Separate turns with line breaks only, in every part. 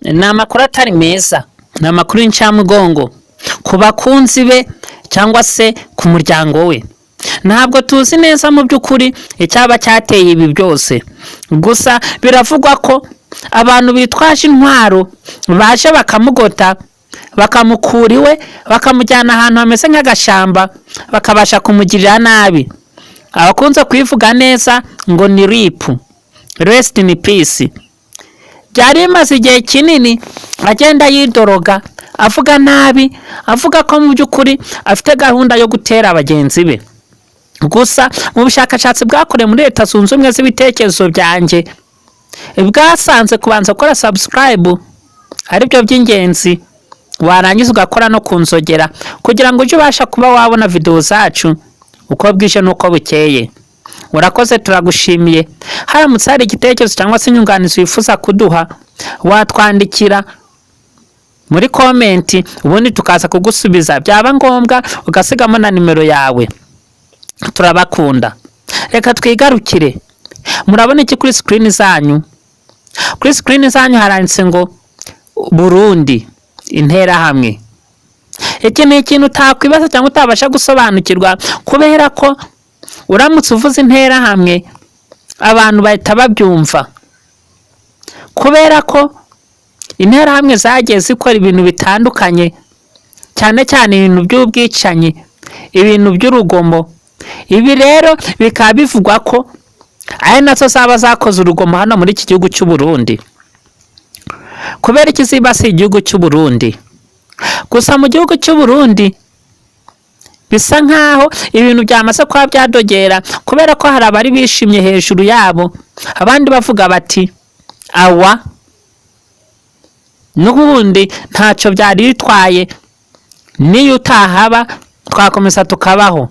ni amakuru atari meza, ni amakuru y'incamugongo ku bakunzi be cyangwa se ku muryango we. Ntabwo tuzi neza mu by'ukuri icyaba cyateye ibi byose, gusa biravugwa ko abantu bitwaje intwaro baje bakamugota, bakamukura iwe, bakamujyana ahantu hameze nk'agashamba, bakabasha kumugirira nabi. Abakunze kubivuga neza ngo ni RIP, rest in peace. Byari bimaze igihe kinini agenda yidoroga, avuga nabi, avuga ko mu by'ukuri afite gahunda yo gutera bagenzi be. Gusa mu bushakashatsi bwakorewe muri Leta Zunze Ubumwe z'ibitekerezo byanjye, bwasanze kubanza gukora subscribe aribyo by'ingenzi, warangiza ugakora no kunzogera kugira ngo ujye ubasha kuba wabona video zacu uko bwije nuko bukeye. Urakoze, turagushimiye. Haramutse hari igitekerezo cyangwa se inyunganizi wifuza kuduha, watwandikira muri comment ubundi tukaza kugusubiza, byaba ngombwa ugasigamo na nimero yawe. Turabakunda. Reka twigarukire. Murabona iki kuri screen zanyu? Kuri screen zanyu haranditse ngo Burundi Interahamwe. Iki ni ikintu utakwibaza cyangwa utabasha gusobanukirwa, kubera ko uramutse uvuze Interahamwe abantu bahita babyumva, kubera ko Interahamwe zagiye zikora ibintu bitandukanye, cyane cyane ibintu by'ubwicanyi, ibintu by'urugomo. Ibi rero bikaba bivugwa ko ari nazo zaba zakoze urugomo hano muri iki gihugu cy'u Burundi. Kubera iki zibasiye igihugu cy'u Burundi? Gusa mu gihugu cy'u Burundi bisa nkaho ibintu byamaze kuba byadogera, kubera ko hari abari bishimye hejuru yabo, abandi bavuga bati awa n'ubundi ntacyo byari bitwaye, niyo utahaba twakomeza tukabaho.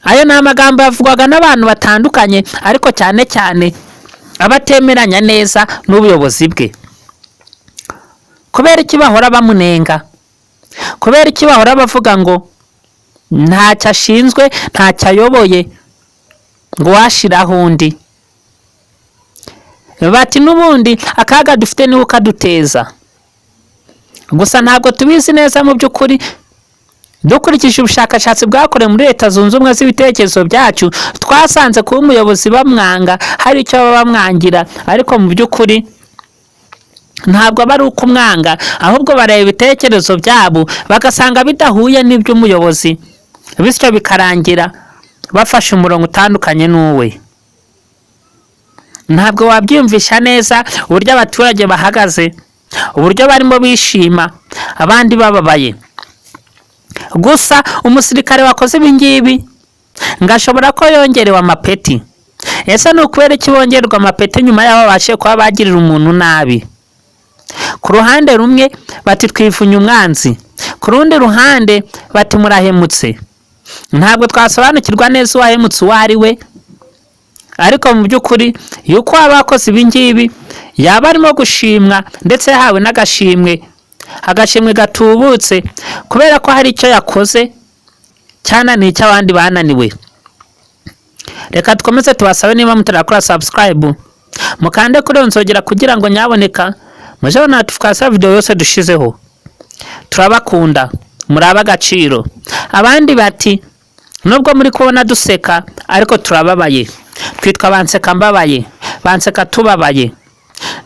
Ayo ni amagambo yavugwaga n'abantu batandukanye, ariko cyane cyane abatemeranya neza n'ubuyobozi bwe. Kubera iki bahora bamunenga? Kubera iki bahora bavuga ngo ntacyo ashinzwe, ntacyo ayoboye, ngo washiraho undi? Bati n'ubundi akaga dufite niwe ukaduteza. Gusa ntabwo tubizi neza mu by'ukuri. Dukurikije ubushakashatsi bwakorewe muri Leta Zunze Ubumwe z'ibitekerezo byacu, twasanze kuba umuyobozi bamwanga hari icyo baba bamwangira, ariko mu by'ukuri ntabwo bari ukumwanga, ahubwo bareba ibitekerezo byabo bagasanga bidahuye n'iby'umuyobozi, bityo bikarangira bafashe umurongo utandukanye n'uwe. Ntabwo wabyiyumvisha neza uburyo abaturage bahagaze, uburyo barimo bishima, abandi bababaye. Gusa umusirikare wakoze ibi ngibi ngashobora ko yongerewe amapeti. Ese ni ukubera iki bongerwa amapeti nyuma y'aho babashe kuba bagirira umuntu nabi? Ku ruhande rumwe bati twifunye umwanzi, ku rundi ruhande bati murahemutse. Ntabwo twasobanukirwa neza uwahemutse uwo ari we, ariko mu by'ukuri yuko abakoze ibi ngibi yaba arimo gushimwa, ndetse yahawe n'agashimwe, agashimwe gatubutse, kubera ko hari icyo yakoze cyananiye icyo abandi bananiwe. Reka dukomeze tubasabe, niba mutarakora subscribe mukande kuri nzogera kugira ngo nyaboneka muje natufukasa video yose dushizeho. Turabakunda, muraba agaciro. Abandi bati nubwo muri kubona duseka ariko turababaye, twitwa banseka mbabaye, banseka tubabaye.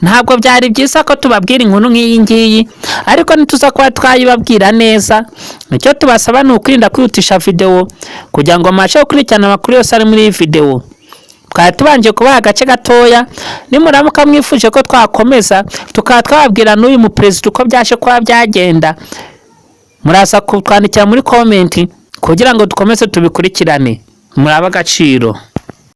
Ntabwo byari byiza ko tubabwira inkuru nk'iyi ngiyi, ariko nituza kuba twayibabwira neza. Icyo tubasaba ni ukwirinda kwihutisha video kugira ngo mabashe gukurikirana amakuru yose ari muri iyi video. Twari tubanje kubaha agace gatoya, nimuramuka mwifuje ko twakomeza tukaba twababwira n'uyu mu president uko byaje kuba byagenda, muraza kutwandikira muri comment kugira ngo dukomeze tubikurikirane. Muraba agaciro.